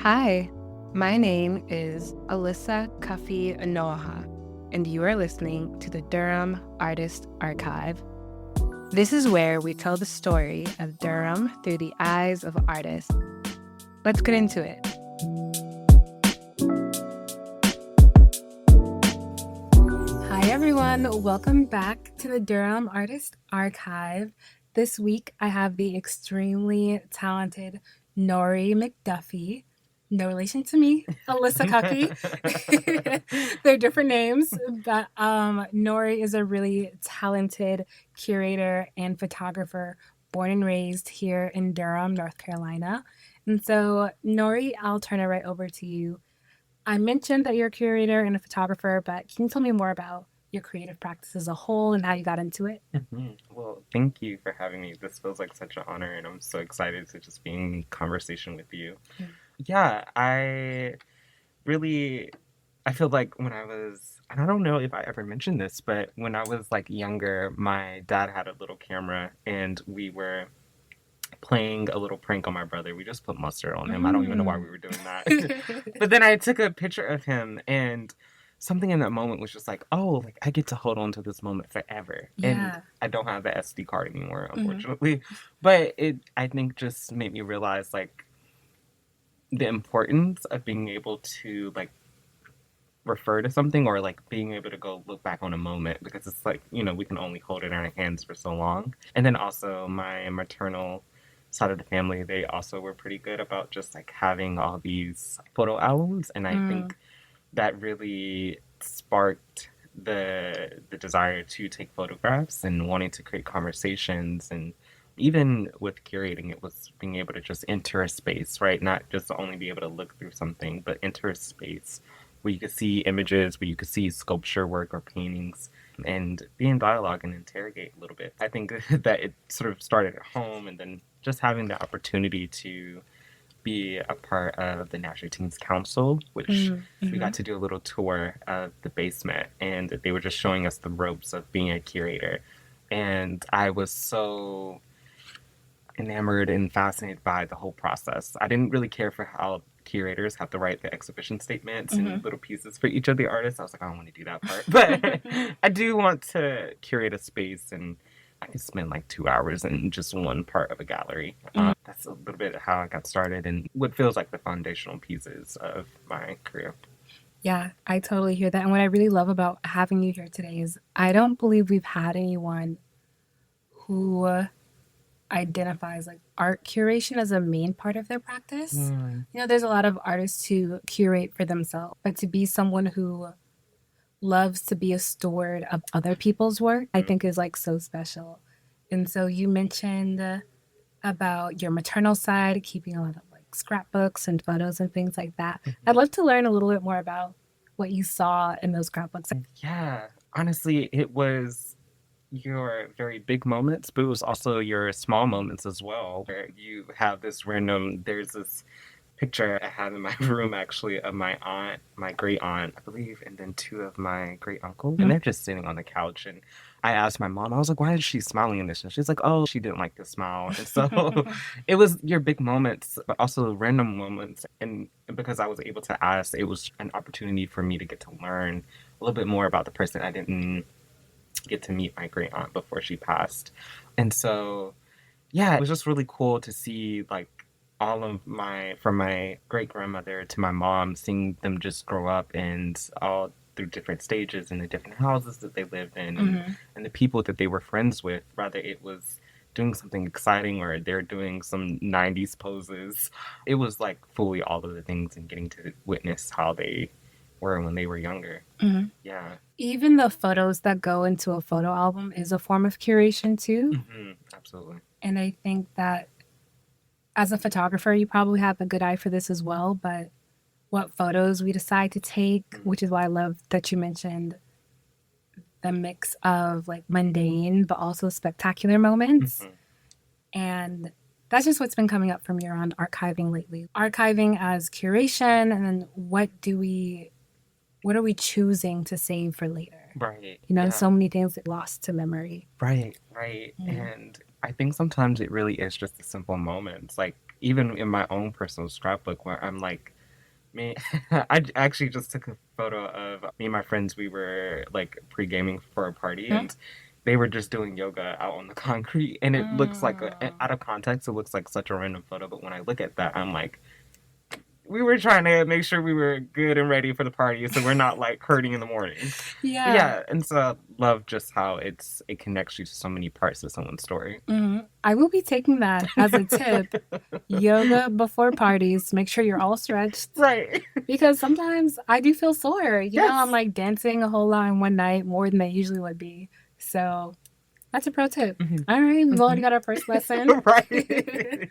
Hi, my name is Alyssa Cuffy Anoaha, and you are listening to the Durham Artist Archive. This is where we tell the story of Durham through the eyes of artists. Let's get into it. Hi, everyone. Welcome back to the Durham Artist Archive. This week, I have the extremely talented Nori McDuffie. No relation to me, Alyssa Cuffy. They're different names, but Nori is a really talented curator and photographer born and raised here in Durham, North Carolina. And so, Nori, I'll turn it right over to you. I mentioned that you're a curator and a photographer, but can you tell me more about your creative practice as a whole and how you got into it? Well, thank you for having me. This feels like such an honor, and I'm so excited to just be in conversation with you. Yeah, I feel like when I was, and I don't know if I ever mentioned this, but when I was like younger, my dad had a little camera and we were playing a little prank on my brother. We just put mustard on him. I don't even know why we were doing that. But then I took a picture of him and something in that moment was just like, oh, like I get to hold on to this moment forever. And I don't have the SD card anymore, unfortunately. But I think just made me realize like the importance of being able to like refer to something or like being able to go look back on a moment, because it's like, we can only hold it in our hands for so long. And then also my maternal side of the family, they also were pretty good about just like having all these photo albums, and I think that really sparked the desire to take photographs and wanting to create conversations. And even with curating, it was being able to just enter a space, right? Not just only be able to look through something, but enter a space where you could see images, where you could see sculpture work or paintings, and be in dialogue and interrogate a little bit. I think that it sort of started at home, and then just having the opportunity to be a part of the National Teens Council, which we got to do a little tour of the basement, and they were just showing us the ropes of being a curator. And I was so enamored and fascinated by the whole process. I didn't really care for how curators have to write the exhibition statements and little pieces for each of the artists. I was like, I don't want to do that part. But I do want to curate a space, and I can spend like 2 hours in just one part of a gallery. That's a little bit how I got started and what feels like the foundational pieces of my career. Yeah, I totally hear that. And what I really love about having you here today is I don't believe we've had anyone who identifies like art curation as a main part of their practice. There's a lot of artists who curate for themselves, but to be someone who loves to be a steward of other people's work, I think is like so special. And so you mentioned about your maternal side, keeping a lot of like scrapbooks and photos and things like that. I'd love to learn a little bit more about what you saw in those scrapbooks. Yeah, honestly, it was your very big moments, but it was also your small moments as well, where you have there's this picture I have in my room actually of my aunt, my great aunt, I believe, and then two of my great uncles. And they're just sitting on the couch. And I asked my mom, I was like, why is she smiling in this? And she's like, oh, she didn't like to smile. And so it was your big moments, but also random moments. And because I was able to ask, it was an opportunity for me to get to learn a little bit more about the person I didn't get to meet my great aunt before she passed. And so, yeah, it was just really cool to see like from my great grandmother to my mom, seeing them just grow up and all through different stages in the different houses that they lived in, and the people that they were friends with, whether it was doing something exciting or they're doing some 90s poses. It was like fully all of the things, and getting to witness how they were when they were younger. Yeah. Even the photos that go into a photo album is a form of curation too. Absolutely. And I think that as a photographer, you probably have a good eye for this as well, but what photos we decide to take, which is why I love that you mentioned the mix of like mundane, but also spectacular moments. And that's just what's been coming up for me around archiving lately. Archiving as curation, and then what are we choosing to save for later? Right. So many things get lost to memory. Right. And I think sometimes it really is just the simple moments. Like even in my own personal scrapbook where I'm like Me, I actually just took a photo of me and my friends. We were like pre-gaming for a party, Hmm? and they were just doing yoga out on the concrete. And it looks like, Mm. out of context, it looks like such a random photo. But when I look at that, I'm like, we were trying to make sure we were good and ready for the party, so we're not like hurting in the morning. But Yeah. yeah, and so I love just how it connects you to so many parts of someone's story. I will be taking that as a tip. Yoga before parties to make sure you're all stretched. Right. Because sometimes I do feel sore. I'm Yes. like dancing a whole lot in one night more than they usually would be. So that's a pro tip. Hmm. All right, we've already Hmm. got our first lesson. Right.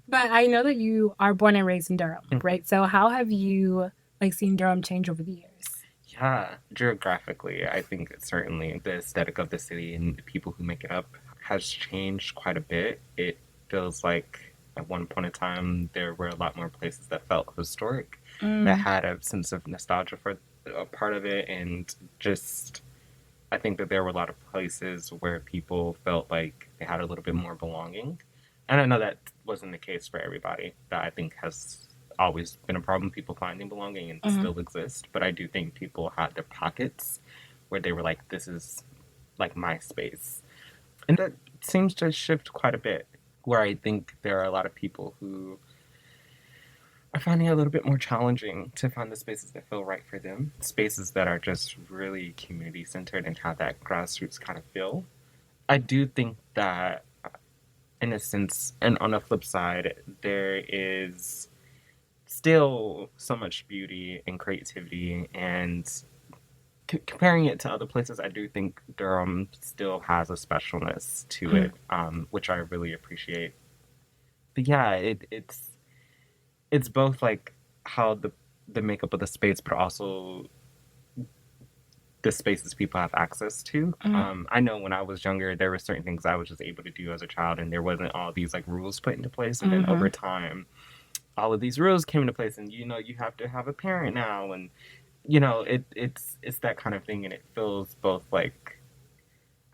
But I know that you are born and raised in Durham, right? So how have you like seen Durham change over the years? Yeah, geographically, I think certainly the aesthetic of the city and the people who make it up has changed quite a bit. It feels like at one point in time there were a lot more places that felt historic, that Mm, had a sense of nostalgia for a part of it, and just I think that there were a lot of places where people felt like they had a little bit more belonging. And I know that wasn't the case for everybody. That I think has always been a problem, people finding belonging and mhm. still exist. But I do think people had their pockets where they were like, this is like my space. And that seems to shift quite a bit, where I think there are a lot of people who are finding it a little bit more challenging to find the spaces that feel right for them, spaces that are just really community centered and have that grassroots kind of feel. I do think that, in a sense, and on the flip side, there is still so much beauty and creativity. And comparing it to other places, I do think Durham still has a specialness to Mm. it, which I really appreciate. But yeah, it's both like how the makeup of the space, but also the spaces people have access to. Mhm. I know when I was younger, there were certain things I was just able to do as a child, and there wasn't all these like rules put into place. And then over Mhm. time, all of these rules came into place, and you have to have a parent now, and it's that kind of thing, and it feels both like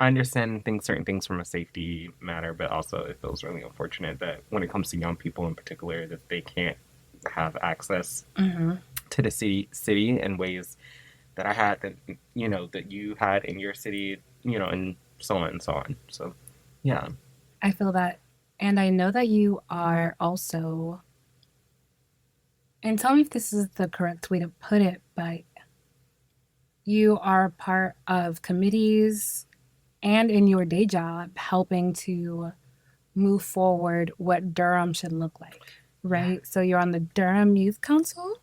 I understand things, certain things from a safety matter, but also it feels really unfortunate that when it comes to young people in particular, that they can't have access Mhm. to the city in ways that I had that that you had in your city, and so on and so on. So, yeah. I feel that. And I know that you are also, and tell me if this is the correct way to put it, but you are part of committees and in your day job helping to move forward what Durham should look like, Yeah. right? So you're on the Durham Youth Council,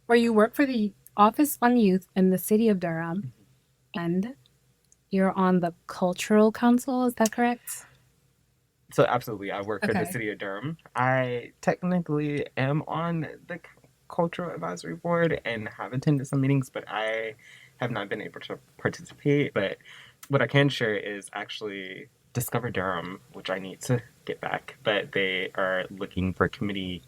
where you work for the Office on Youth in the city of Durham, and you're on the Cultural Council. Is that correct? So absolutely, I work for the Okay. city of Durham. I technically am on the cultural advisory board and have attended some meetings, but I have not been able to participate. But what I can share is actually Discover Durham, which I need to get back. But they are looking for committee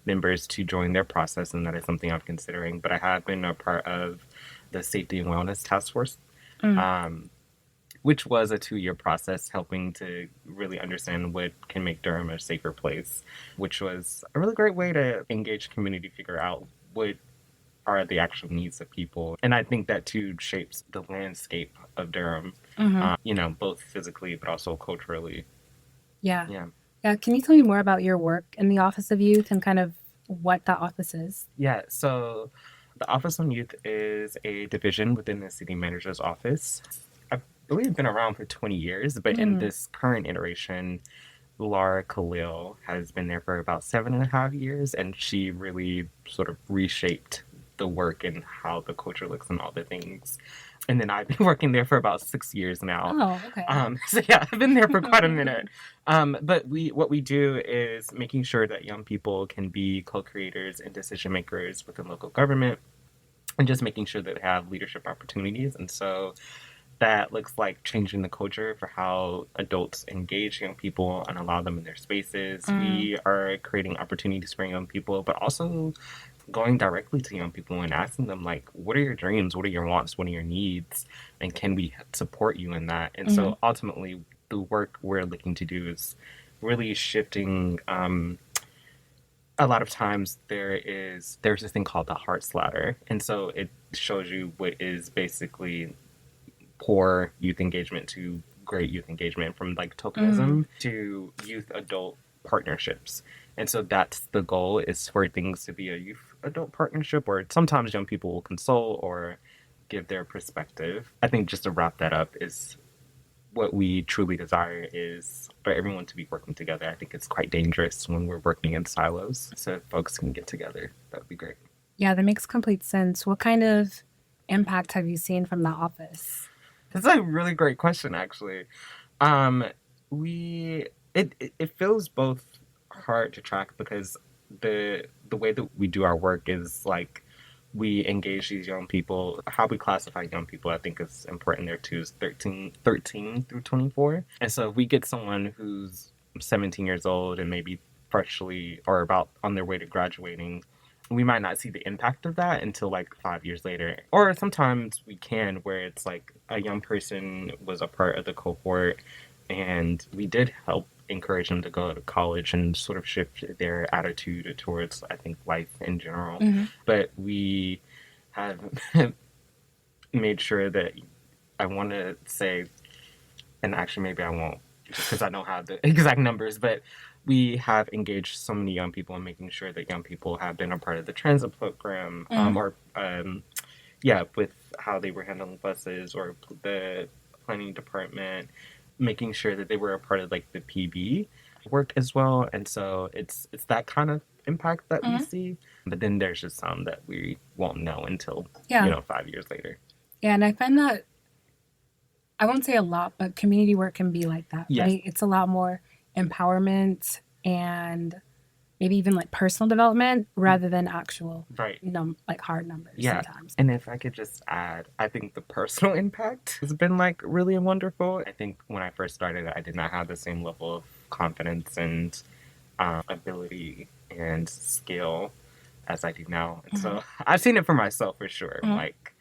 members to join their process, and that is something I'm considering. But I have been a part of the Safety and Wellness Task Force. Mm. Um, which was a 2-year process helping to really understand what can make Durham a safer place, which was a really great way to engage community, figure out what are the actual needs of people. And I think that too shapes the landscape of Durham, Hmm. both physically but also culturally. Yeah. Yeah. Yeah. Can you tell me more about your work in the Office of Youth and kind of what that office is? Yeah. So the Office on Youth is a division within the city manager's office. I believe it's been around for 20 years, but in Mm. this current iteration, Laura Khalil has been there for about 7.5 years, and she really sort of reshaped the work and how the culture looks and all the things. And then I've been working there for about 6 years now. Oh, okay. So yeah, I've been there for quite a minute. But what we do is making sure that young people can be co-creators and decision makers within local government, and just making sure that they have leadership opportunities. And so that looks like changing the culture for how adults engage young people and allow them in their spaces. Mm. We are creating opportunities for young people, but also going directly to young people and asking them, like, what are your dreams? What are your wants? What are your needs? And can we support you in that? And Hmm. so ultimately, the work we're looking to do is really shifting a lot of times there's this thing called the Hearts Ladder, and so it shows you what is basically poor youth engagement to great youth engagement, from like tokenism to youth adult partnerships. And so that's the goal, is for things to be a youth adult partnership, or sometimes young people will console or give their perspective. I think, just to wrap that up, is what we truly desire is for everyone to be working together. I think it's quite dangerous when we're working in silos. So if folks can get together, that would be great. Yeah, that makes complete sense. What kind of impact have you seen from the office? That's a really great question, actually. Um, we it feels both hard to track, because the way that we do our work is like, we engage these young people. How we classify young people, I think, is important there too, is 13 through 24. And so if we get someone who's 17 years old and maybe freshly or about on their way to graduating, we might not see the impact of that until like 5 years later. Or sometimes we can, where it's like a young person was a part of the cohort and we did help encourage them to go to college and sort of shift their attitude towards, I think, life in general. But we have made sure that, I want to say, and actually maybe I won't, just because I don't have the exact numbers, but we have engaged so many young people in making sure that young people have been a part of the transit program, with how they were handling buses, or the planning department, making sure that they were a part of like the PB work as well. And so it's that kind of impact that we see. But then there's just some that we won't know until 5 years later. Yeah, and I find that, I won't say a lot, but community work can be like that, right? It's a lot more empowerment and maybe even like personal development rather than actual, like hard numbers sometimes. And if I could just add, I think the personal impact has been like really wonderful. I think when I first started, I did not have the same level of confidence and ability and skill as I do now. And so I've seen it for myself for sure. Like,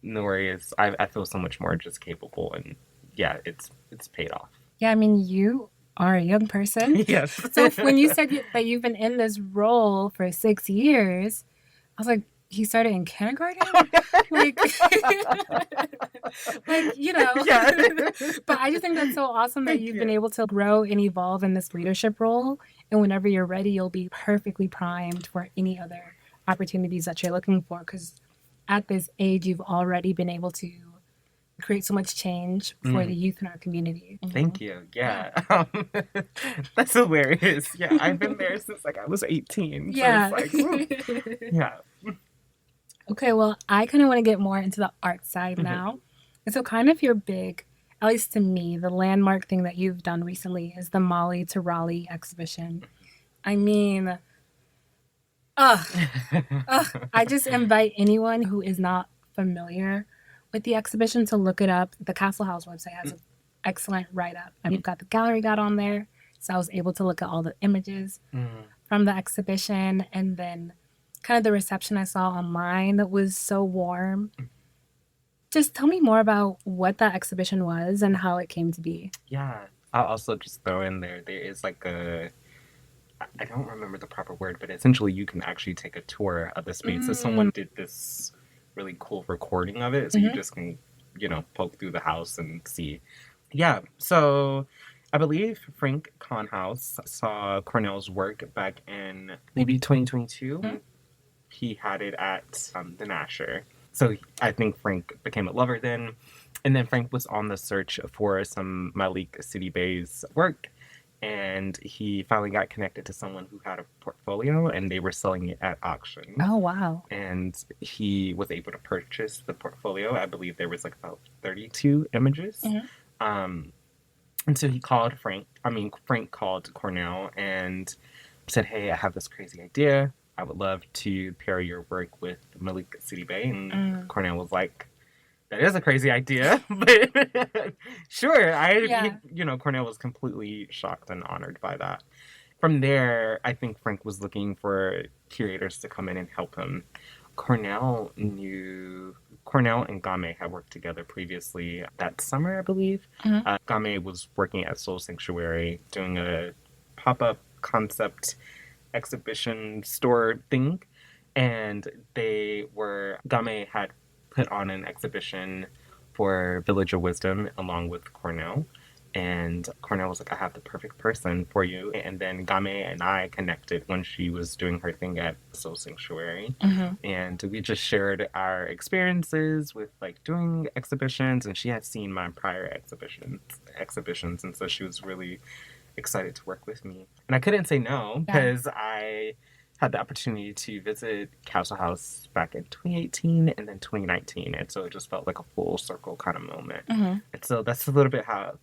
Nori is, I feel so much more just capable, and it's paid off. Yeah, I mean, you are a young person. Yes. So when you said that you've been in this role for 6 years, I was like, he started in kindergarten? like, But I just think that's so awesome that you've been able to grow and evolve in this leadership role. And whenever you're ready, you'll be perfectly primed for any other opportunities that you're looking for. Because at this age, you've already been able to create so much change for the youth in our community. Thank you. Yeah. That's hilarious. Yeah, I've been there since like I was 18. Yeah. So it's like, yeah. Okay, well, I kind of want to get more into the art side now. And so kind of your big, at least to me, the landmark thing that you've done recently is the Molly to Raleigh exhibition. I mean, I just invite anyone who is not familiar with the exhibition to look it up. The Castle House website has an excellent write-up. And you've got the gallery guide on there. So I was able to look at all the images from the exhibition. And then kind of the reception I saw online that was so warm. Just tell me more about what that exhibition was and how it came to be. Yeah. I'll also just throw in there is like I don't remember the proper word, but essentially you can actually take a tour of the space. So someone did this really cool recording of it. So you just can, poke through the house and see. Yeah. So I believe Frank Conhouse saw Cornell's work back in maybe 2022. He had it at the Nasher. So I think Frank became a lover then. And then Frank was on the search for some Malik City Bay's work. And he finally got connected to someone who had a portfolio, and they were selling it at auction. Oh, wow. And he was able to purchase the portfolio. I believe there was like about 32 images. And so he called Frank called Cornell and said, hey, I have this crazy idea. I would love to pair your work with Malik City Bay. And Cornell was like, that is a crazy idea, but sure. Cornell was completely shocked and honored by that. From there, I think Frank was looking for curators to come in and help him. Cornell and Game had worked together previously that summer, I believe. Game was working at Soul Sanctuary, doing a pop-up concept exhibition store thing, and Game had put on an exhibition for Village of Wisdom along with Cornell. And Cornell was like, I have the perfect person for you. And then Game and I connected when she was doing her thing at Soul Sanctuary. Mm-hmm. And we just shared our experiences with like doing exhibitions. And she had seen my prior exhibitions. And so she was really excited to work with me. And I couldn't say no Yeah. because I had the opportunity to visit Castle House back in 2018 and then 2019. And so it just felt like a full circle kind of moment. Mm-hmm. And so that's a little bit how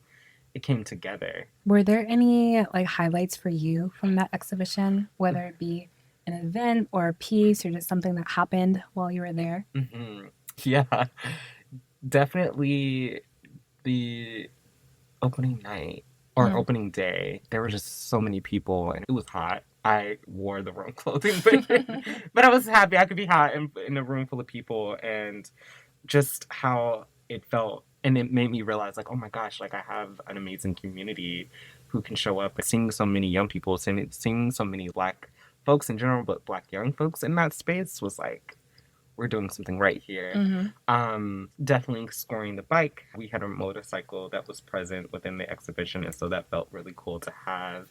it came together. Were there any like highlights for you from that exhibition, whether it be an event or a piece or just something that happened while you were there? Mm-hmm. Yeah, definitely the opening night or Mm. opening day. There were just so many people and it was hot. I wore the wrong clothing, but I was happy I could be hot in a room full of people, and just how it felt. And it made me realize, like, oh my gosh, like I have an amazing community who can show up. Seeing so many young people, seeing so many Black folks in general, but Black young folks in that space was like, we're doing something right here. Mm-hmm. Definitely scoring the bike. We had a motorcycle that was present within the exhibition, and so that felt really cool to have.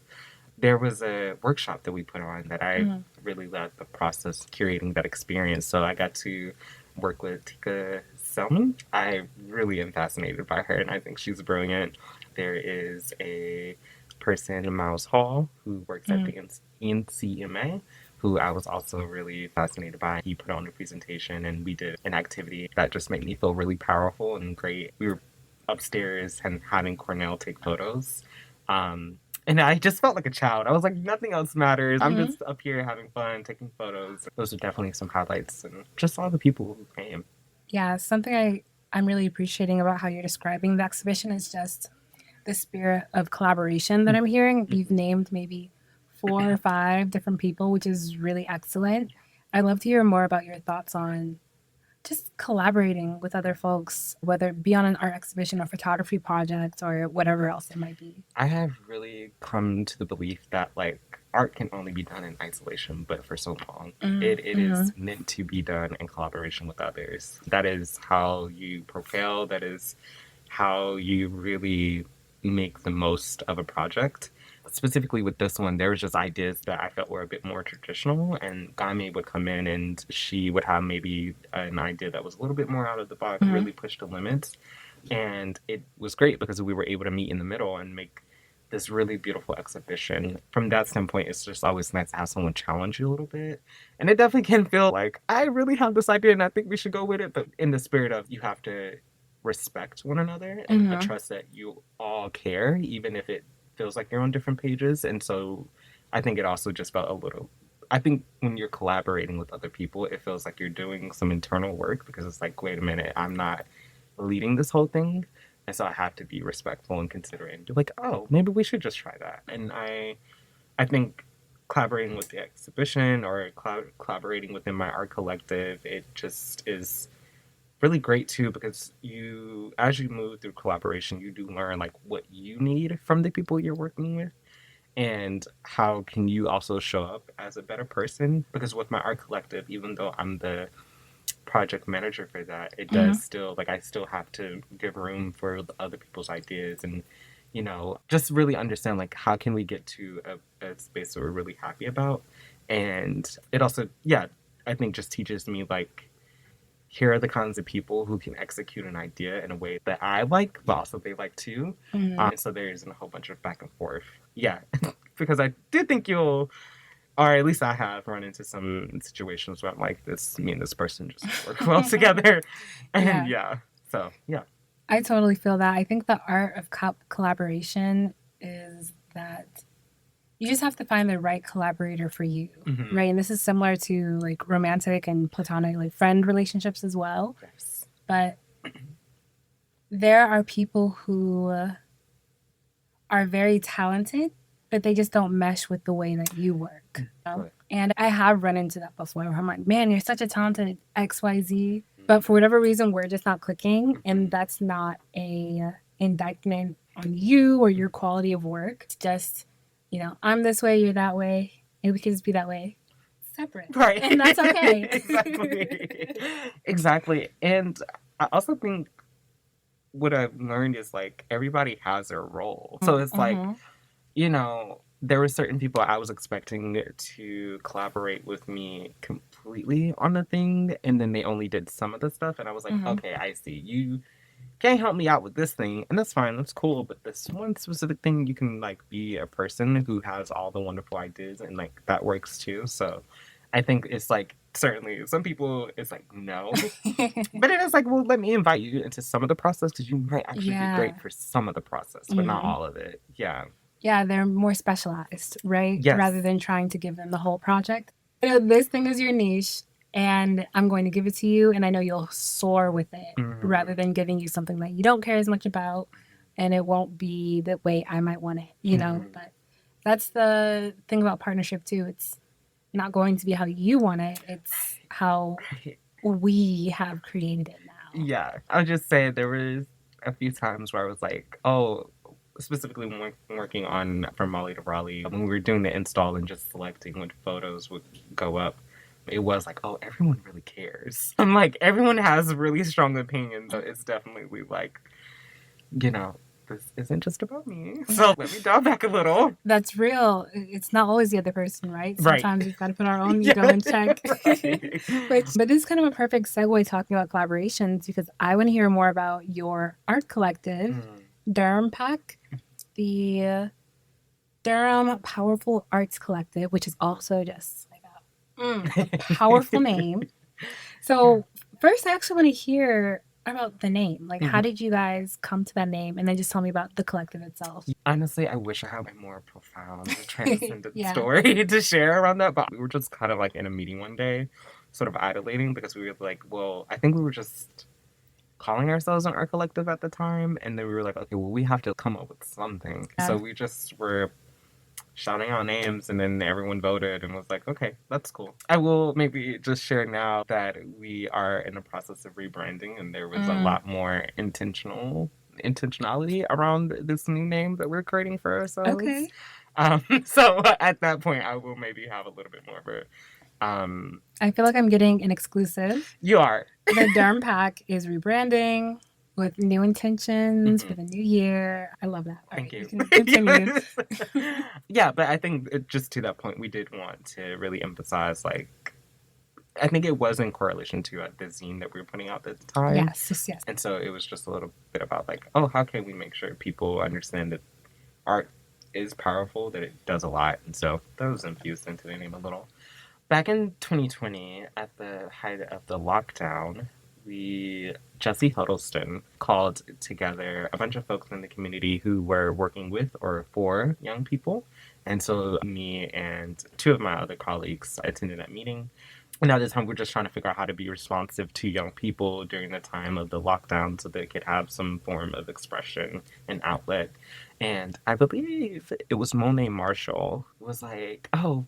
There was a workshop that we put on that I Mm-hmm. really loved the process curating that experience. So I got to work with Tika Selman. I really am fascinated by her, and I think she's brilliant. There is a person, Miles Hall, who works at Mm-hmm. the NCMA, who I was also really fascinated by. He put on a presentation, and we did an activity that just made me feel really powerful and great. We were upstairs and having Cornell take photos. And I just felt like a child. I was like, nothing else matters. I'm Mm-hmm. just up here having fun, taking photos. Those are definitely some highlights, and just all the people who came. Yeah, something I'm really appreciating about how you're describing the exhibition is just the spirit of collaboration that I'm hearing. You've named maybe 4 or 5 different people, which is really excellent. I'd love to hear more about your thoughts on just collaborating with other folks, whether it be on an art exhibition or photography project or whatever else it might be. I have really come to the belief that like art can only be done in isolation, but for so long, it Mm-hmm. is meant to be done in collaboration with others. That is how you propel. That is how you really make the most of a project. Specifically with this one, there was just ideas that I felt were a bit more traditional, and Game would come in and she would have maybe an idea that was a little bit more out of the box, Mm-hmm. really push the limits. And it was great because we were able to meet in the middle and make this really beautiful exhibition. From that standpoint, it's just always nice to have someone challenge you a little bit. And it definitely can feel like, I really have this idea and I think we should go with it. But in the spirit of you have to respect one another and Mm-hmm. trust that you all care, even if it feels like you're on different pages. And so I think it also just felt a little. I think when you're collaborating with other people, it feels like you're doing some internal work because it's like, wait a minute, I'm not leading this whole thing. And so I have to be respectful and considerate and be like, oh, maybe we should just try that. And I think collaborating with the exhibition or collaborating within my art collective, it just is really great too because as you move through collaboration, you do learn like what you need from the people you're working with and how can you also show up as a better person. Because with my art collective, even though I'm the project manager for that, it Mm-hmm. does still like I still have to give room for other people's ideas and just really understand like how can we get to a space that we're really happy about. And it also, yeah, I think just teaches me like here are the kinds of people who can execute an idea in a way that I like, but also they like too. Mm-hmm. And so there isn't a whole bunch of back and forth. Yeah, because I do think you'll, or at least I have run into some situations where I'm like, this, me and this person just work well together. And Yeah, yeah, so yeah. I totally feel that. I think the art of collaboration is that you just have to find the right collaborator for you, Mm-hmm. right? And this is similar to like romantic and platonic, like friend relationships as well. Yes. But there are people who are very talented, but they just don't mesh with the way that you work. You know? Right. And I have run into that before where I'm like, man, you're such a talented XYZ. But for whatever reason, we're just not clicking. And that's not a indictment on you or your quality of work. It's just, I'm this way, you're that way. And we can just be that way separate. Right. And that's okay. Exactly. Exactly. And I also think what I've learned is like everybody has their role. So it's like, you know, there were certain people I was expecting to collaborate with me completely on the thing, and then they only did some of the stuff, and I was like, okay, I see. You can't help me out with this thing, and that's fine, that's cool, but this one specific thing, you can like be a person who has all the wonderful ideas, and like that works too. So I think it's like certainly some people it's like no, but it is like, well, let me invite you into some of the process because you might actually be great for some of the process, but not all of it. Yeah. Yeah, they're more specialized, right? Yes. Rather than trying to give them the whole project. You know, this thing is your niche, and I'm going to give it to you, and I know you'll soar with it, rather than giving you something that you don't care as much about, and it won't be the way I might want it, you know? But that's the thing about partnership, too. It's not going to be how you want it, it's how we have created it now. Yeah. I'll just say there was a few times where I was like, oh, specifically when working on From Raleigh to Raleigh, when we were doing the install and just selecting what photos would go up, it was like, oh, everyone really cares. I'm like, everyone has really strong opinions, so it's definitely like, you know, this isn't just about me. So let me dial back a little. That's real. It's not always the other person, right? Sometimes we've got to put our own ego in check. Right. But this is kind of a perfect segue talking about collaborations because I want to hear more about your art collective, Durham Pack, the Durham Powerful Arts Collective, which is also just like a powerful name. So first, I actually want to hear about the name. Like, how did you guys come to that name? And then just tell me about the collective itself. Honestly, I wish I had a more profound, transcendent story to share around that. But we were just kind of like in a meeting one day, sort of idolating because we were like, well, I think we were just calling ourselves an art collective at the time. And then we were like, okay, well, we have to come up with something. Yeah. So we just were shouting out names, and then everyone voted and was like, okay, that's cool. I will maybe just share now that we are in the process of rebranding, and there was a lot more intentionality around this new name that we're creating for ourselves. Okay. So at that point, I will maybe have a little bit more of a I feel like I'm getting an exclusive. You are. The Durham Pack is rebranding with new intentions for the new year. I love that. Thank you. You can continue. Yeah, but I think just to that point, we did want to really emphasize, like, I think it was in correlation to the zine that we were putting out at the time. Yes. And so it was just a little bit about, like, oh, how can we make sure people understand that art is powerful, that it does a lot. And so that was infused into the name a little. Back in 2020, at the height of the lockdown, Jesse Huddleston called together a bunch of folks in the community who were working with or for young people. And so me and two of my other colleagues attended that meeting. And at the time, we're just trying to figure out how to be responsive to young people during the time of the lockdown so they could have some form of expression and outlet. And I believe it was Monet Marshall was like, oh,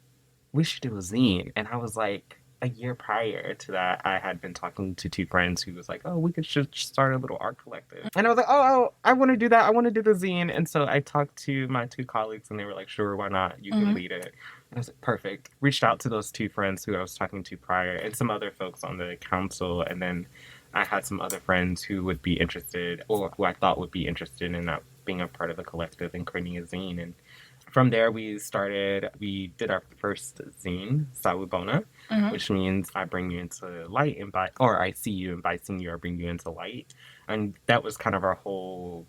we should do a zine. And I was like, a year prior to that, I had been talking to two friends who was like, oh, we should start a little art collective. And I was like, oh, I want to do that. I want to do the zine. And so I talked to my two colleagues and they were like, sure, why not? You can lead it. And I was like, perfect. Reached out to those two friends who I was talking to prior and some other folks on the council. And then I had some other friends who would be interested or who I thought would be interested in being a part of the collective and creating a zine. And from there, we did our first zine, Sawubona, which means I bring you into light, or I see you inviting you or bring you into light. And that was kind of our whole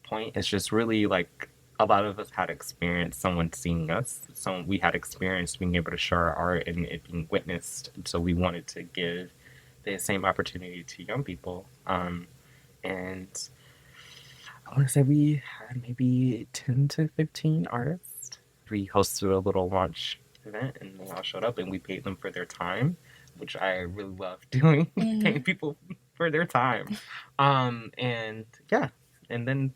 point. It's just really like a lot of us had experienced someone seeing us. So we had experienced being able to show our art and it being witnessed. So we wanted to give the same opportunity to young people. And I want to say we had maybe 10 to 15 artists. We hosted a little launch event and they all showed up and we paid them for their time, which I really love doing, paying people for their time. And yeah, and then,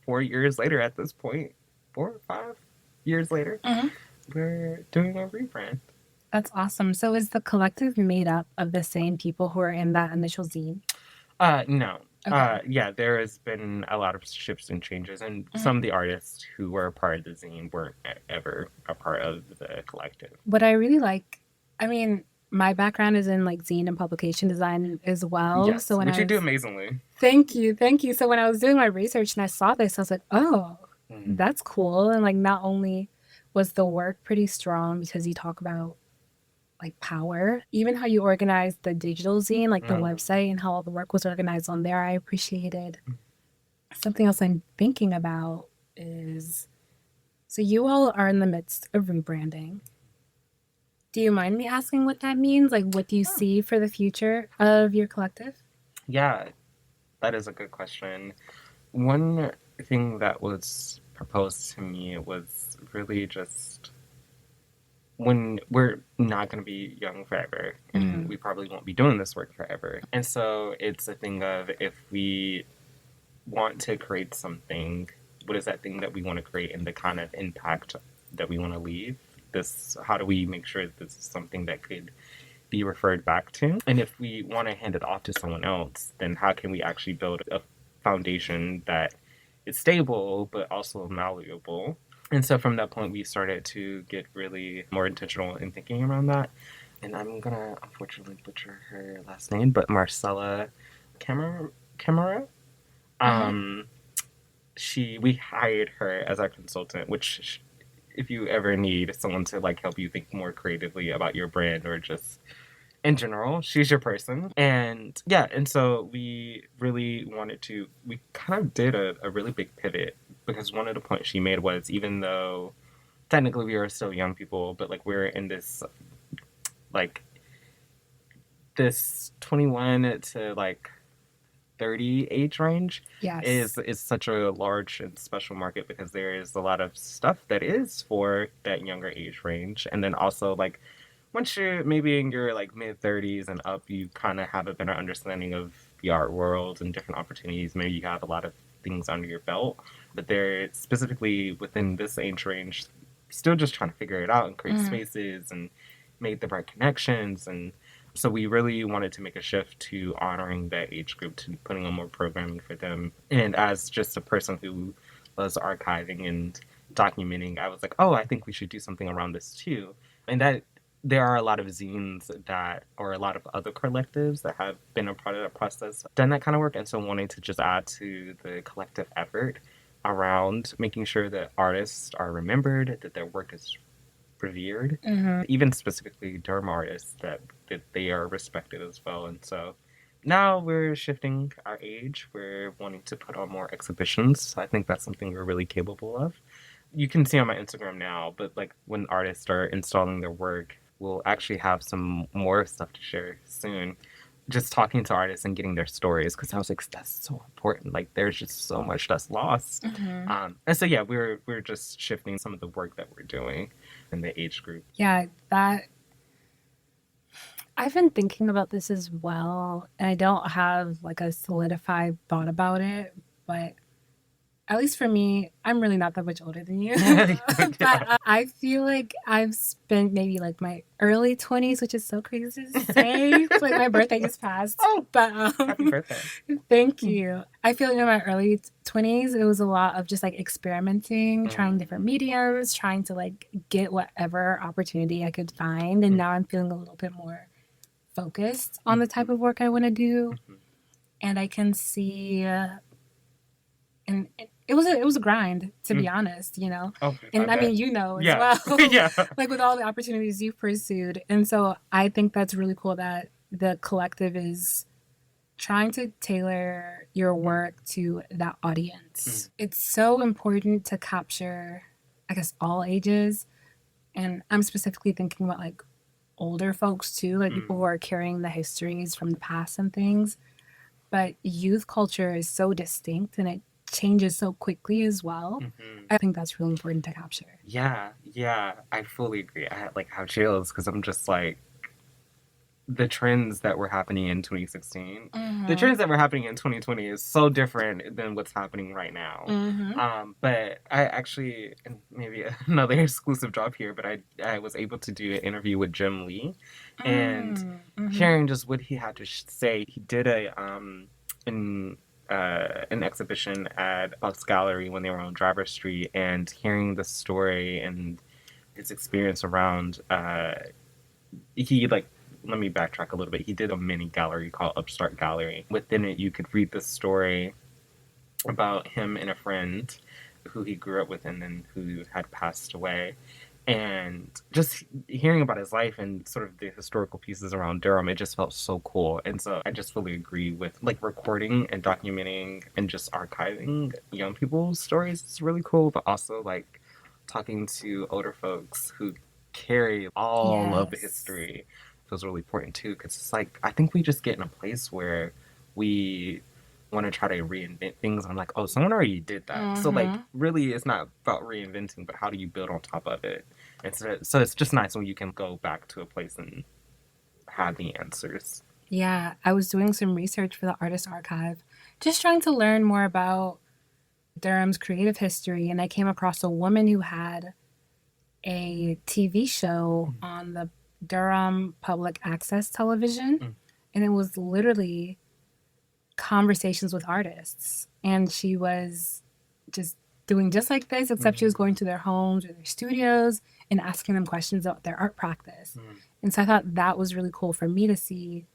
4 years later at this point, 4 or 5 years later, we're doing a rebrand. That's awesome. So is the collective made up of the same people who are in that initial zine? No. Okay. Yeah, there has been a lot of shifts and changes, and Mhm. some of the artists who were a part of the zine weren't ever a part of the collective. What I really like, I mean, my background is in like zine and publication design as well. So Yes, when which I you do was, amazingly. thank you, thank you. So when I was doing my research and I saw this, I was like, oh, Mm. that's cool. And like, not only was the work pretty strong because you talk about like power, even how you organize the digital zine, like the Mm. website and how all the work was organized on there, I appreciated. Something else I'm thinking about is so you all are in the midst of rebranding. Do you mind me asking what that means? Like, what do you Oh. see for the future of your collective? Yeah, that is a good question. One thing that was proposed to me was really just when we're not going to be young forever and Mm-hmm. we probably won't be doing this work forever. And so it's a thing of if we want to create something, what is that thing that we want to create and the kind of impact that we want to leave? This, how do we make sure that this is something that could be referred back to? And if we want to hand it off to someone else, then how can we actually build a foundation that is stable but also malleable? And so from that point, we started to get really more intentional in thinking around that. And I'm gonna unfortunately butcher her last name, but Marcella Camera. Mm-hmm. Um, we hired her as our consultant, which if you ever need someone to like help you think more creatively about your brand or just in general, she's your person. And yeah, and so we really wanted to, we kind of did a really big pivot because one of the points she made was even though technically we are still young people, but like we're in this, like, this 21 to like 30 age range Yes. is such a large and special market because there is a lot of stuff that is for that younger age range. And then also like once you're maybe in your like mid 30s and up, you kind of have a better understanding of the art world and different opportunities. Maybe you have a lot of things under your belt, but they're specifically within this age range, still just trying to figure it out and create Mm-hmm. spaces and make the right connections. And so we really wanted to make a shift to honoring that age group, to putting on more programming for them. And as just a person who loves archiving and documenting, I was like, oh, I think we should do something around this too. And that there are a lot of zines that, or a lot of other collectives that have been a part of that process, done that kind of work. And so wanting to just add to the collective effort around making sure that artists are remembered, that their work is revered, Mm-hmm. even specifically Durham artists, that they are respected as well. And so now we're shifting our age. We're wanting to put on more exhibitions. I think that's something we're really capable of. You can see on my Instagram now, but like when artists are installing their work, we'll actually have some more stuff to share soon. Just talking to artists and getting their stories because I was like, that's so important. Like, there's just so much that's lost. Mm-hmm. And so yeah, we're just shifting some of the work that we're doing in the age group. Yeah, that I've been thinking about this as well, and I don't have like a solidified thought about it, but at least for me, I'm really not that much older than you. But Yeah. I feel like I've spent maybe like my early 20s, which is so crazy to say. Like my birthday just passed. Oh, But happy birthday! thank you. I feel like in my early 20s, it was a lot of just like experimenting, trying different Mm-hmm. mediums, trying to like get whatever opportunity I could find. And now I'm feeling a little bit more focused on the type of work I want to do. Mm-hmm. And I can see and it was a grind, to be honest, you know. Oh, I And I mean, bet. you know as Yeah, well, yeah. like with all the opportunities you've pursued. And so I think that's really cool that the collective is trying to tailor your work to that audience. It's so important to capture, I guess, all ages. And I'm specifically thinking about like older folks too, like people who are carrying the histories from the past and things. But youth culture is so distinct and it changes so quickly as well. Mm-hmm. I think that's really important to capture. Yeah, yeah, I fully agree. I had like have chills because I'm just like the trends that were happening in 2016, the Mm-hmm. trends that were happening in 2020 is so different than what's happening right now. Mm-hmm. But I actually, and maybe another exclusive job here, but I was able to do an interview with Jim Lee, and Mm-hmm. hearing just what he had to say. He did an an exhibition at Bucks Gallery when they were on Driver Street, and hearing the story and his experience around, he like, let me backtrack a little bit. He did a mini gallery called Upstart Gallery. Within it, you could read the story about him and a friend who he grew up with and then who had passed away. And just hearing about his life and sort of the historical pieces around Durham, it just felt so cool. And so I just fully agree with like recording and documenting and just archiving young people's stories. It's really cool, but also like talking to older folks who carry all of the Yes. history feels really important too. Because it's like, I think we just get in a place where we want to try to reinvent things. I'm like, oh, someone already did that. So like, Mm-hmm. really, it's not about reinventing, but how do you build on top of it? And so it's just nice when you can go back to a place and have the answers. Yeah, I was doing some research for the Artist Archive, just trying to learn more about Durham's creative history, and I came across a woman who had a TV show on the Durham Public Access Television, Mm, and it was literally conversations with artists. And she was just doing just like this, except she was going mm, to their homes or their studios and asking them questions about their art practice. mm, And so I thought that was really cool for me to see.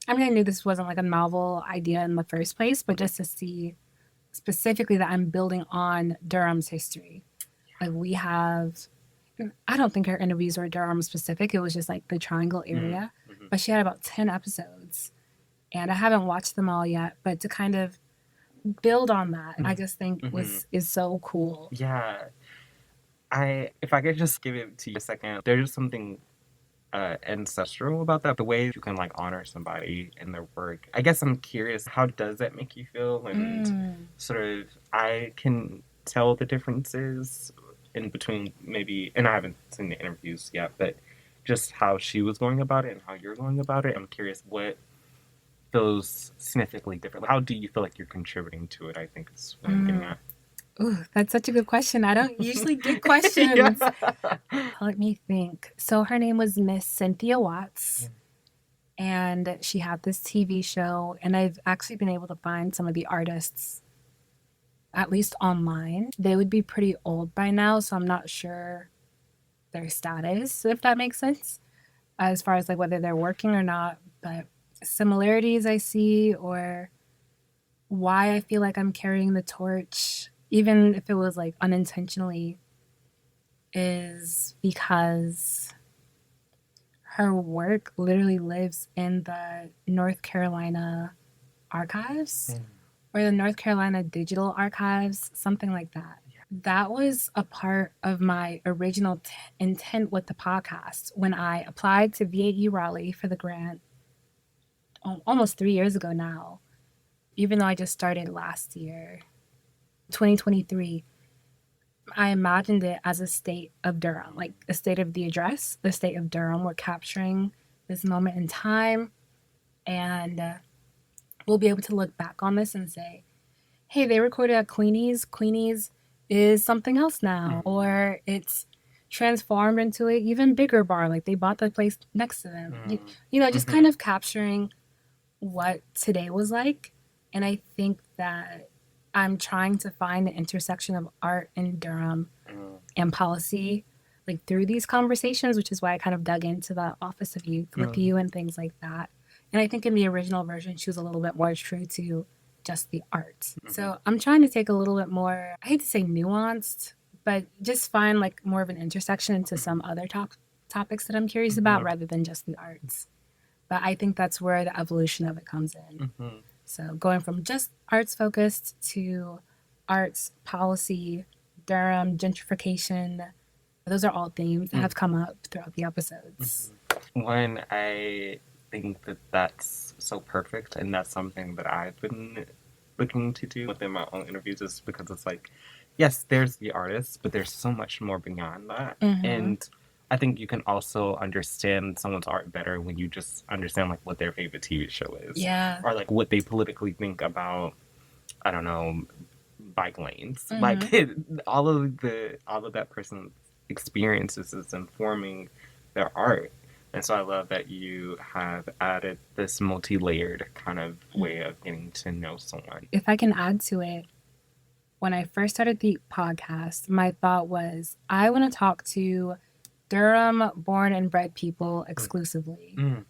I mean, I knew this wasn't like a novel idea in the first place, but just to see specifically that I'm building on Durham's history. Like we have, I don't think her interviews were Durham specific. It was just like the Triangle mm, area, mm, but she had about 10 episodes, and I haven't watched them all yet. But to kind of build on that, I mm, just think mm. was is so cool. Yeah, I if I could just give it to you a second, there's something ancestral about that. The way you can like honor somebody and their work. I guess I'm curious, how does that make you feel? And Mm. sort of, I can tell the differences in between maybe, and I haven't seen the interviews yet, but just how she was going about it and how you're going about it. I'm curious what feels significantly different. How do you feel like you're contributing to it? I think is what I'm getting Mm. at. Ooh, that's such a good question. I don't usually get Yeah. questions. Let me think. So her name was Miss Cynthia Watts, and she had this TV show, and I've actually been able to find some of the artists at least online. They would be pretty old by now, so I'm not sure their status, if that makes sense, as far as like whether they're working or not. But similarities I see, or why I feel like I'm carrying the torch, even if it was like unintentionally, is because her work literally lives in the North Carolina archives Mm. or the North Carolina Digital Archives, something like that. That was a part of my original intent with the podcast when I applied to VAE Raleigh for the grant almost 3 years ago now, even though I just started last year, 2023. I imagined it as a state of Durham, like a state of the address, the state of Durham. We're capturing this moment in time, and we'll be able to look back on this and say, hey, they recorded at Queenie's. Queenie's is something else now, Mm, or it's transformed into an even bigger bar. Like they bought the place next to them. mm, Just kind mhm, of capturing what today was like. And I think that I'm trying to find the intersection of art and Durham mm, and policy like through these conversations, which is why I kind of dug into the Office of Youth with mm, you and things like that. And I think in the original version, she was a little bit more true to just the art. mhm, So I'm trying to take a little bit more, I hate to say nuanced, but just find like more of an intersection into some other topics that I'm curious about mhm, rather than just the arts. But I think that's where the evolution of it comes in. mhm, So going from just arts focused to arts policy, Durham gentrification, those are all themes that mm, have come up throughout the episodes. One, I think that that's so perfect, and that's something that I've been looking to do within my own interviews, is because it's like, yes, there's the artist, but there's so much more beyond that. Mm-hmm. And I think you can also understand someone's art better when you just understand like what their favorite TV show is, Yeah. or like what they politically think about, I don't know, bike lanes. Mm-hmm. Like all of that person's experiences is informing their art. And so I love that you have added this multi-layered kind of way of getting to know someone. If I can add to it, when I first started the podcast, my thought was I want to talk to Durham born and bred people exclusively. Mm.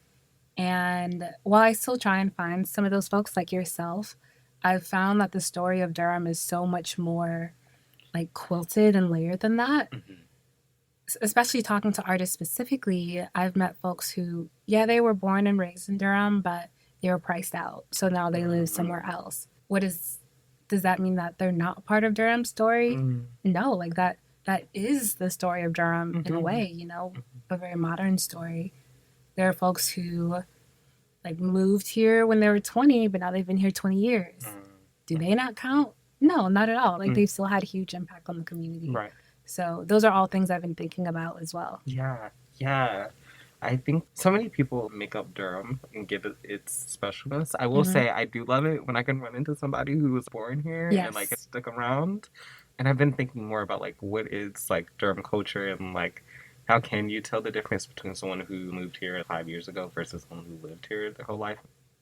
And while I still try and find some of those folks like yourself, I've found that the story of Durham is so much more like quilted and layered than that. Mm-hmm. Especially talking to artists specifically, I've met folks who, yeah, they were born and raised in Durham, but they were priced out. So now they live somewhere else. Does that mean that they're not part of Durham's story? Mm. No, like that is the story of Durham in a way, you know, a very modern story. There are folks who like moved here when they were 20, but now they've been here 20 years. Do they not count? No, not at all. Like they've still had a huge impact on the community. Right. So those are all things I've been thinking about as well. Yeah, yeah. I think so many people make up Durham and give it its specialness. I will say I do love it when I can run into somebody who was born here and like stick around. And I've been thinking more about like what is like Durham culture and like how can you tell the difference between someone who moved here 5 years ago versus someone who lived here their whole life.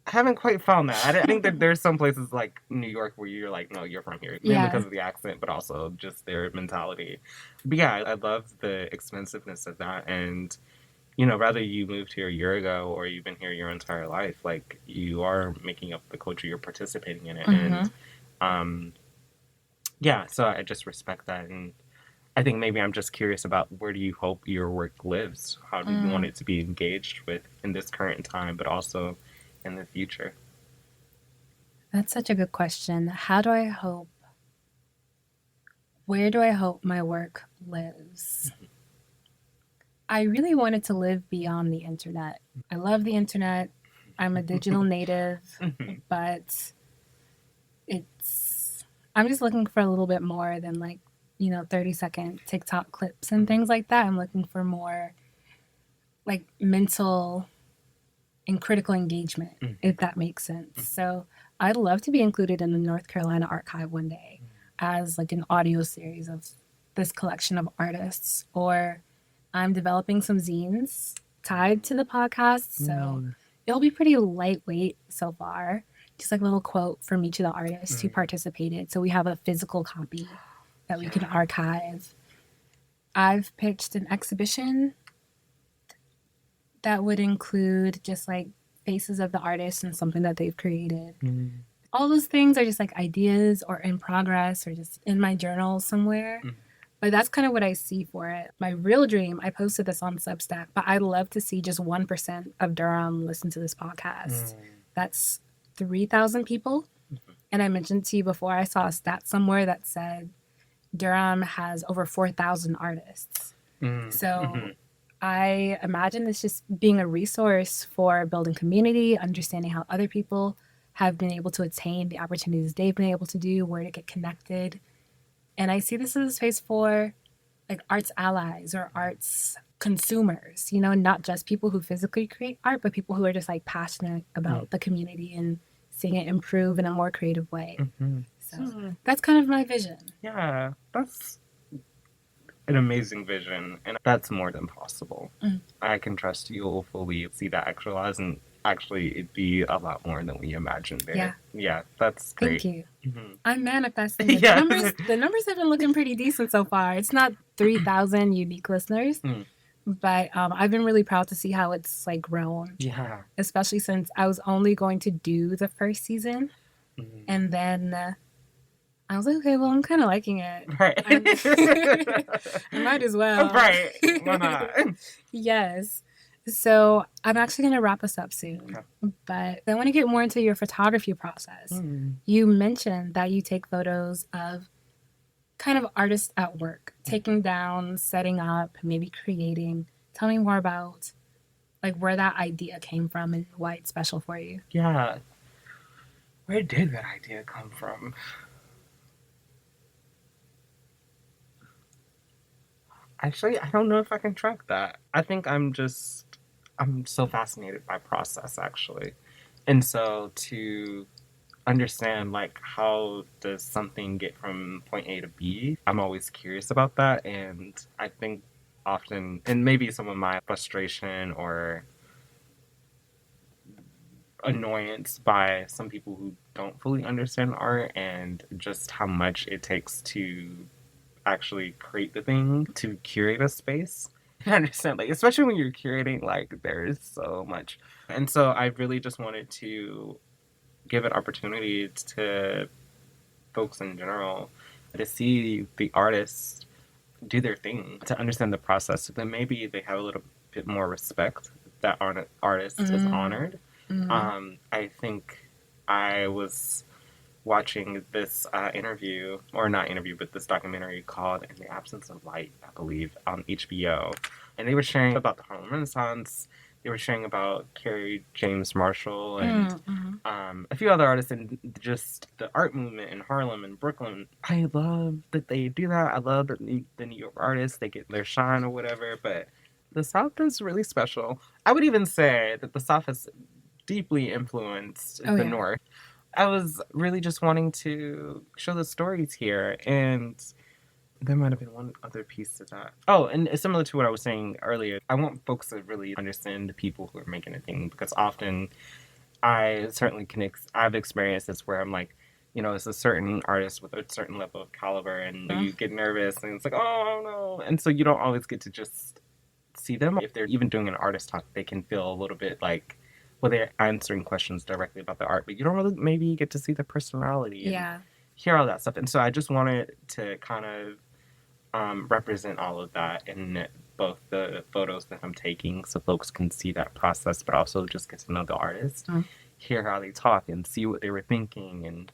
I haven't quite found that. I think that there's some places like New York where you're like, no, you're from here. Mainly because of the accent, but also just their mentality. But yeah, I love the expensiveness of that. And, you know, whether you moved here a year ago or you've been here your entire life, like you are making up the culture, you're participating in it. And yeah, so I just respect that. And I think maybe I'm just curious about where do you hope your work lives? How do you want it to be engaged with in this current time, but also in the future? That's such a good question. Where do I hope my work lives? I really want it to live beyond the internet. I love the internet. I'm a digital native, but I'm just looking for a little bit more than like, 30-second TikTok clips and things like that. I'm looking for more like mental and critical engagement, if that makes sense. So I'd love to be included in the North Carolina archive one day as like an audio series of this collection of artists, or I'm developing some zines tied to the podcast. So it'll be pretty lightweight so far. Just like a little quote from each of the artists who participated. So we have a physical copy that we can archive. I've pitched an exhibition that would include just like faces of the artists and something that they've created. All those things are just like ideas or in progress or just in my journal somewhere. But that's kind of what I see for it. My real dream, I posted this on Substack, but I'd love to see just 1% of Durham listen to this podcast. That's 3,000 people. And I mentioned to you before, I saw a stat somewhere that said Durham has over 4,000 artists. So I imagine this just being a resource for building community, understanding how other people have been able to attain the opportunities they've been able to do, where to get connected. And I see this as a space for like arts allies or arts consumers, not just people who physically create art, but people who are just like passionate about the community and seeing it improve in a more creative way. So that's kind of my vision. Yeah, that's an amazing vision, and that's more than possible. I can trust you will fully see that actualize, and actually it'd be a lot more than we imagined there. Yeah, that's great. Thank you. I'm manifesting. The numbers have been looking pretty decent so far. It's not 3,000 unique listeners, but I've been really proud to see how it's like grown. Yeah. Especially since I was only going to do the first season, and then I was like, okay, well, I'm kind of liking it. Right. I might as well. Right. Why not? Yes. So I'm actually going to wrap us up soon. Okay. But I want to get more into your photography process. You mentioned that you take photos of kind of artists at work, taking down, setting up, maybe creating. Tell me more about like where that idea came from and why it's special for you. Yeah. Where did that idea come from? Actually, I don't know if I can track that. I think I'm so fascinated by process, actually. And so to understand, like, how does something get from point A to B, I'm always curious about that. And I think often, and maybe some of my frustration or annoyance by some people who don't fully understand art and just how much it takes to actually create the thing, to curate a space. I understand, like, especially when you're curating, like, there is so much. And so I really just wanted to give an opportunity to folks in general to see the artists do their thing, to understand the process, so then maybe they have a little bit more respect that artist is honored. I think I was watching this interview, or not interview, but this documentary called In the Absence of Light, I believe, on HBO. And they were sharing about the Harlem Renaissance. They were sharing about Carrie James Marshall and a few other artists, and just the art movement in Harlem and Brooklyn. I love that they do that. I love that the New York artists, they get their shine or whatever, but the South is really special. I would even say that the South has deeply influenced the North. I was really just wanting to show the stories here, and there might have been one other piece to that. Oh, and it's similar to what I was saying earlier. I want folks to really understand the people who are making a thing, because often I certainly I've experienced this where I'm like, you know, it's a certain artist with a certain level of caliber, and you get nervous, and it's like, oh no. And so you don't always get to just see them. If they're even doing an artist talk, they can feel a little bit like, well, they're answering questions directly about the art, but you don't really maybe get to see their personality and hear all that stuff. And so I just wanted to kind of represent all of that in both the photos that I'm taking, so folks can see that process, but also just get to know the artist, hear how they talk, and see what they were thinking,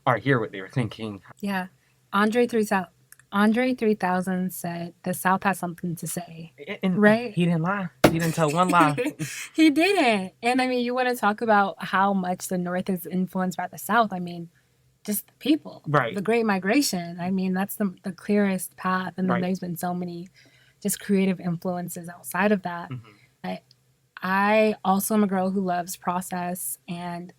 or hear what they were thinking. Yeah. Andre 3000 said the South has something to say, right? He didn't lie. He didn't tell one lie. He didn't. And I mean, you want to talk about how much the North is influenced by the South. I mean, just the people. Right. The Great Migration. I mean, that's the clearest path. And then there's been so many just creative influences outside of that. I also am a girl who loves process, and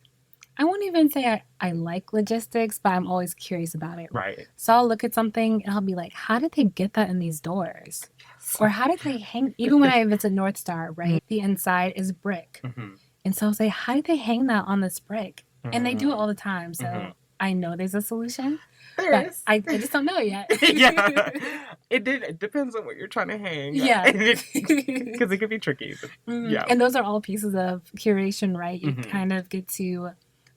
I won't even say I like logistics, but I'm always curious about it. Right. So I'll look at something and I'll be like, how did they get that in these doors? Yes. Or how did they hang, even when I visit North Star, right? The inside is brick. And so I'll say, how did they hang that on this brick? And they do it all the time. So I know there's a solution. There is. I just don't know yet. Yeah. It depends on what you're trying to hang. Yeah. Because it could be tricky. But, yeah. And those are all pieces of curation, right? You kind of get to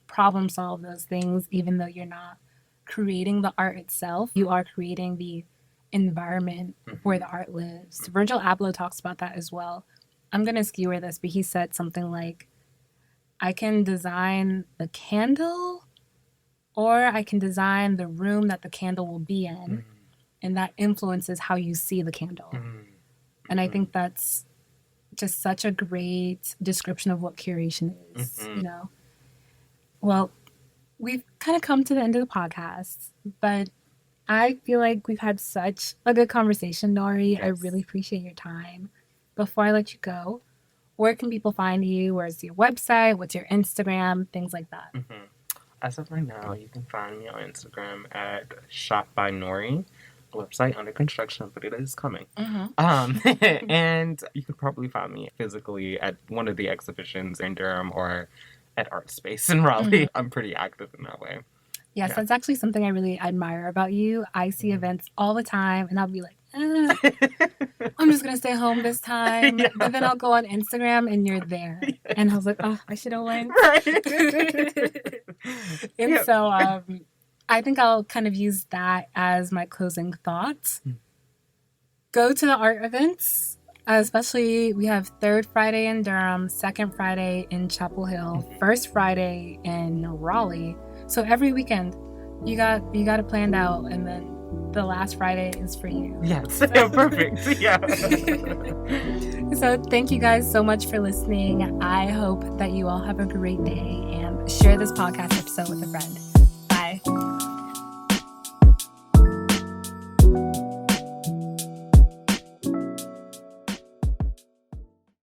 problem solve those things, even though you're not creating the art itself. You are creating the environment where the art lives. Virgil Abloh talks about that as well. I'm going to skewer this, but he said something like, I can design the candle, or I can design the room that the candle will be in, and that influences how you see the candle. And I think that's just such a great description of what curation is, you know? Well, we've kind of come to the end of the podcast, but I feel like we've had such a good conversation, Nori. Yes. I really appreciate your time. Before I let you go, where can people find you? Where's your website? What's your Instagram? Things like that. As of right now, you can find me on Instagram at Shop by Nori. Website under construction, but it is coming. And you can probably find me physically at one of the exhibitions in Durham or at Art Space in Raleigh. I'm pretty active in that way. Yes, that's actually something I really admire about you. I see events all the time, and I'll be like, I'm just going to stay home this time. But then I'll go on Instagram, and you're there. And I was like, oh, I should have went. And so I think I'll kind of use that as my closing thoughts. Go to the art events. Especially, we have third Friday in Durham, second Friday in Chapel Hill, first Friday in Raleigh. So every weekend, you got it planned out, and then the last Friday is for you. Yes, perfect. Yeah. So thank you guys so much for listening. I hope that you all have a great day, and share this podcast episode with a friend.